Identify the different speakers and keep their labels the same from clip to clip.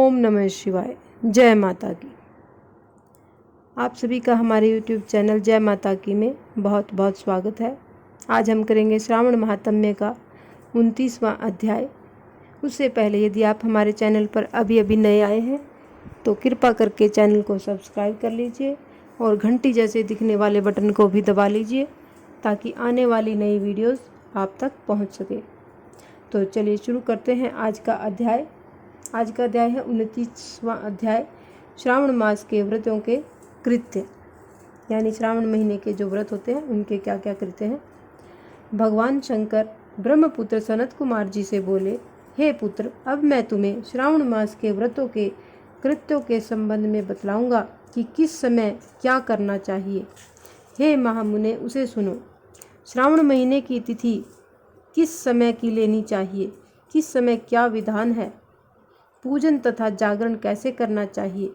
Speaker 1: ओम नमः शिवाय। जय माता की। आप सभी का हमारे YouTube चैनल जय माता की में बहुत बहुत स्वागत है। आज हम करेंगे श्रावण महात्म्य का 29वां अध्याय। उससे पहले यदि आप हमारे चैनल पर अभी अभी नए आए हैं तो कृपा करके चैनल को सब्सक्राइब कर लीजिए और घंटी जैसे दिखने वाले बटन को भी दबा लीजिए ताकि आने वाली नई वीडियोस आप तक पहुंच सके। तो चलिए शुरू करते हैं आज का अध्याय। आज का अध्याय है 29वां अध्याय, श्रावण मास के व्रतों के कृत्य, यानी श्रावण महीने के जो व्रत होते हैं उनके क्या क्या कृत्य हैं। भगवान शंकर ब्रह्मपुत्र सनत कुमार जी से बोले, हे पुत्र, अब मैं तुम्हें श्रावण मास के व्रतों के कृत्यों के संबंध में बतलाऊंगा कि किस समय क्या करना चाहिए। हे महामुने, उसे सुनो। श्रावण महीने की तिथि किस समय की लेनी चाहिए, किस समय क्या विधान है, पूजन तथा जागरण कैसे करना चाहिए।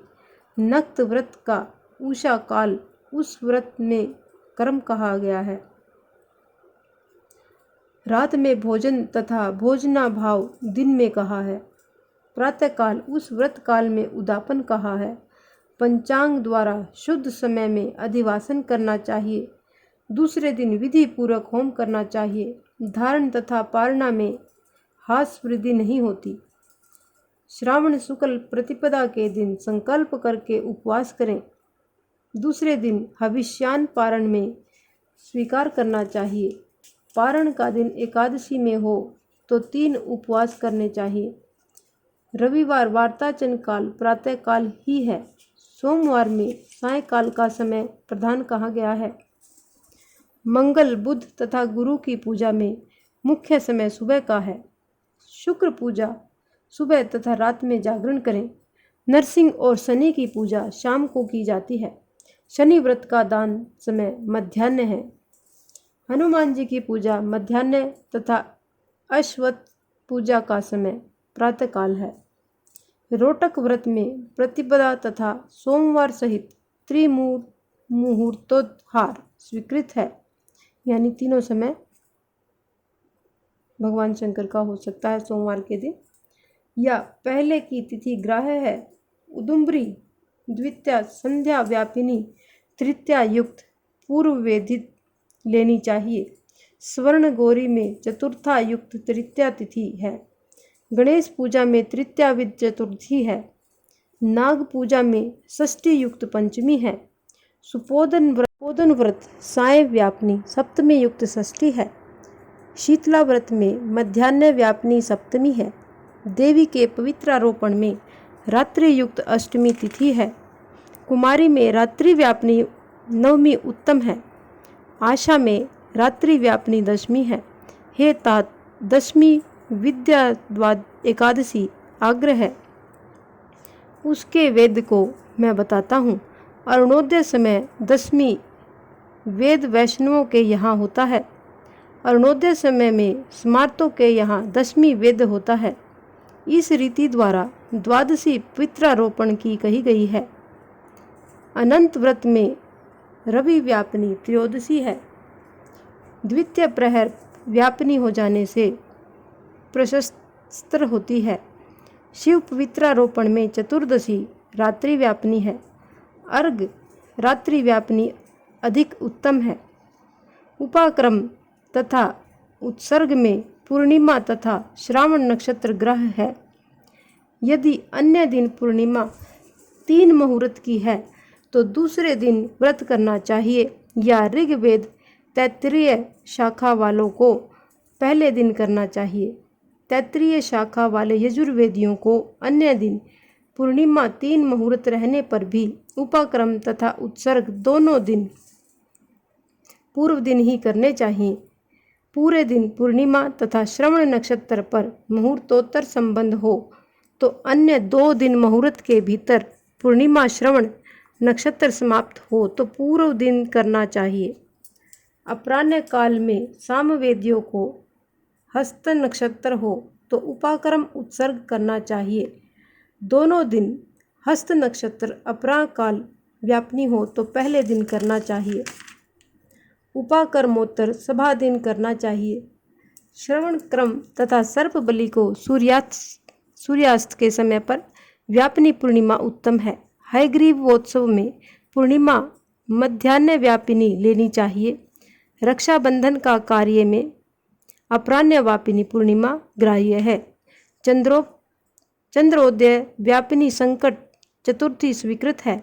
Speaker 1: नक्त व्रत का उषा काल उस व्रत में कर्म कहा गया है। रात में भोजन तथा भोजना भाव दिन में कहा है। प्रातः काल उस व्रत काल में उदापन कहा है। पंचांग द्वारा शुद्ध समय में अधिवासन करना चाहिए। दूसरे दिन विधि पूर्वक होम करना चाहिए। धारण तथा पारणा में हास वृद्धि नहीं होती। श्रावण शुक्ल प्रतिपदा के दिन संकल्प करके उपवास करें। दूसरे दिन हविष्यान पारण में स्वीकार करना चाहिए। पारण का दिन एकादशी में हो तो 3 उपवास करने चाहिए। रविवार वार्ताचन काल प्रातः काल ही है। सोमवार में सायंकाल का समय प्रधान कहा गया है। मंगल, बुध तथा गुरु की पूजा में मुख्य समय सुबह का है। शुक्र पूजा सुबह तथा रात में जागरण करें। नरसिंह और शनि की पूजा शाम को की जाती है। शनि व्रत का दान समय मध्याह्न है। हनुमान जी की पूजा मध्याह्न तथा अश्वत्थ पूजा का समय प्रातःकाल है। रोटक व्रत में प्रतिपदा तथा सोमवार सहित त्रिमुहूर्तोद्धार स्वीकृत है, यानी तीनों समय भगवान शंकर का हो सकता है सोमवार के दिन। या पहले की तिथि ग्राह्य है। उदुम्बरी द्वितीया संध्या व्यापिनी तृतीया युक्त पूर्व वेदित लेनी चाहिए। स्वर्ण गौरी में चतुर्था युक्त तृतीया तिथि है। गणेश पूजा में तृतीया विद चतुर्थी है। नाग पूजा में षष्ठी युक्त पंचमी है। सुपोदन व्रत साय व्यापनी सप्तमी युक्त षष्ठी है। शीतला व्रत में मध्याह्न व्यापनी सप्तमी है। देवी के पवित्रारोपण में रात्रि युक्त अष्टमी तिथि है। कुमारी में रात्रि व्यापनी नवमी उत्तम है। आशा में रात्रि व्यापनी दशमी है। हे तात, दशमी विद्या द्वाद एकादशी आग्रह है। उसके वेद को मैं बताता हूँ। अरुणोदय समय दशमी वेद वैष्णवों के यहाँ होता है। अरुणोदय समय में स्मार्तों के यहाँ दशमी वेद होता है। इस रीति द्वारा द्वादशी पित्रारोपण की कही गई है। अनंत व्रत में रवि व्यापनी त्रयोदशी है। द्वितीय प्रहर व्यापनी हो जाने से प्रशस्त्र होती है। शिव पवित्रारोपण में चतुर्दशी रात्रि व्यापनी है। अर्घ रात्रि व्यापनी अधिक उत्तम है। उपाक्रम तथा उत्सर्ग में पूर्णिमा तथा श्रावण नक्षत्र ग्रह है। यदि अन्य दिन पूर्णिमा 3 मुहूर्त की है तो दूसरे दिन व्रत करना चाहिए, या ऋग्वेद तैत्तिरीय शाखा वालों को पहले दिन करना चाहिए। तैत्तिरीय शाखा वाले यजुर्वेदियों को अन्य दिन पूर्णिमा 3 मुहूर्त रहने पर भी उपाक्रम तथा उत्सर्ग दोनों दिन पूर्व दिन ही करने चाहिए। पूरे दिन पूर्णिमा तथा श्रवण नक्षत्र पर मुहूर्तोत्तर संबंध हो तो अन्य 2 दिन मुहूर्त के भीतर पूर्णिमा श्रवण नक्षत्र समाप्त हो तो पूर्व दिन करना चाहिए। अपराह्न काल में सामवेदियों को हस्त नक्षत्र हो तो उपाक्रम उत्सर्ग करना चाहिए। दोनों दिन हस्त नक्षत्र अपराह्न काल व्यापनी हो तो पहले दिन करना चाहिए। उपाकर्मोत्तर सभा दिन करना चाहिए। श्रवण क्रम तथा सर्प बलि को सूर्यास्त के समय पर व्यापिनी पूर्णिमा उत्तम है। हयग्रीवोत्सव में पूर्णिमा मध्याह्न व्यापिनी लेनी चाहिए। रक्षाबंधन का कार्य में अपराह्न व्यापिनी पूर्णिमा ग्राह्य है। चंद्रोदय व्यापिनी संकट चतुर्थी स्वीकृत है।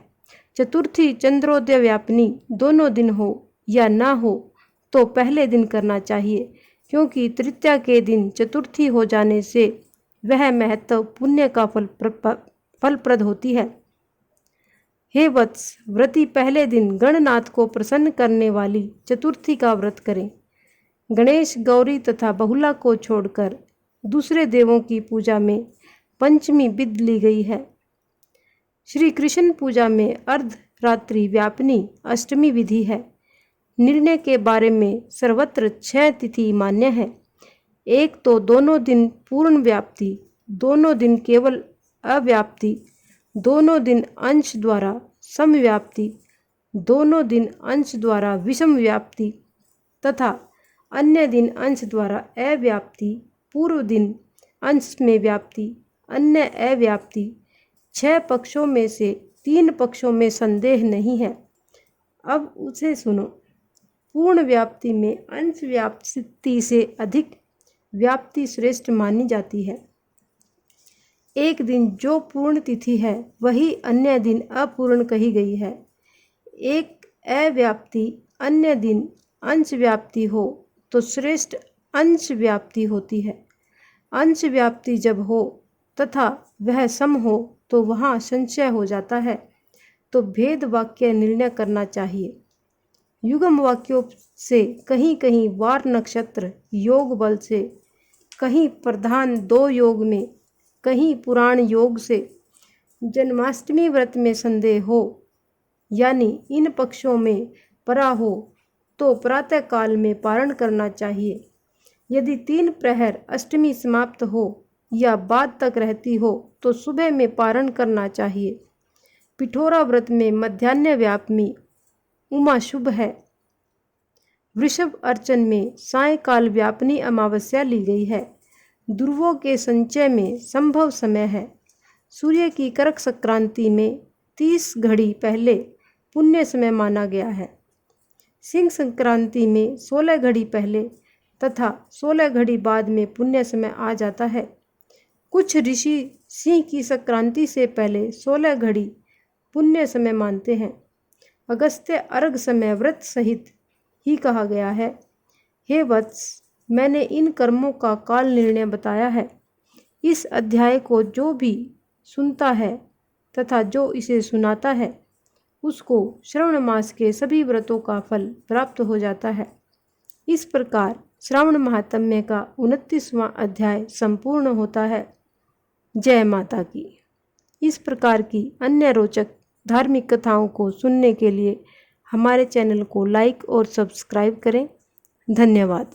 Speaker 1: चतुर्थी चंद्रोदय व्यापिनी दोनों दिन हो या ना हो तो पहले दिन करना चाहिए, क्योंकि तृतीया के दिन चतुर्थी हो जाने से वह महत्व पुण्य का फलप्रद होती है। हे वत्स, व्रती पहले दिन गणनाथ को प्रसन्न करने वाली चतुर्थी का व्रत करें। गणेश, गौरी तथा बहुला को छोड़कर दूसरे देवों की पूजा में पंचमी विधि ली गई है। श्री कृष्ण पूजा में अर्धरात्रि व्यापिनी अष्टमी विधि है। निर्णय के बारे में सर्वत्र 6 तिथि मान्य है। एक तो दोनों दिन पूर्ण व्याप्ति, दोनों दिन केवल अव्याप्ति, दोनों दिन अंश द्वारा समव्याप्ति, दोनों दिन अंश द्वारा विषम व्याप्ति तथा अन्य दिन अंश द्वारा अव्याप्ति, पूर्व दिन अंश में व्याप्ति, अन्य अव्याप्ति। 6 पक्षों में से 3 पक्षों में संदेह नहीं है। अब उसे सुनो। पूर्ण व्याप्ति में अंश व्याप्ति से अधिक व्याप्ति श्रेष्ठ मानी जाती है। एक दिन जो पूर्ण तिथि है वही अन्य दिन अपूर्ण कही गई है। एक अव्याप्ति अन्य दिन अंश व्याप्ति हो तो श्रेष्ठ अंश व्याप्ति होती है। अंश व्याप्ति जब हो तथा वह सम हो तो वहाँ संशय हो जाता है, तो भेद वाक्य निर्णय करना चाहिए। युगम वाक्यों से कहीं कहीं वार नक्षत्र योग बल से, कहीं प्रधान 2 योग में, कहीं पुराण योग से जन्माष्टमी व्रत में संदेह हो, यानी इन पक्षों में परा हो तो प्रातः काल में पारण करना चाहिए। यदि 3 प्रहर अष्टमी समाप्त हो या बाद तक रहती हो तो सुबह में पारण करना चाहिए। पिठोरा व्रत में मध्याह्न व्यापमी उमा शुभ है। वृषभ अर्चन में सायंकाल व्यापनी अमावस्या ली गई है। ध्रुवों के संचय में संभव समय है। सूर्य की करक संक्रांति में 30 घड़ी पहले पुण्य समय माना गया है। सिंह संक्रांति में 16 घड़ी पहले तथा 16 घड़ी बाद में पुण्य समय आ जाता है। कुछ ऋषि सिंह की संक्रांति से पहले 16 घड़ी पुण्य समय मानते हैं। अगस्त्य अर्घ समय व्रत सहित ही कहा गया है। हे वत्स, मैंने इन कर्मों का काल निर्णय बताया है। इस अध्याय को जो भी सुनता है तथा जो इसे सुनाता है उसको श्रावण मास के सभी व्रतों का फल प्राप्त हो जाता है। इस प्रकार श्रावण महात्म्य का 29वां अध्याय संपूर्ण होता है। जय माता की। इस प्रकार की अन्य रोचक धार्मिक कथाओं को सुनने के लिए हमारे चैनल को लाइक और सब्सक्राइब करें। धन्यवाद।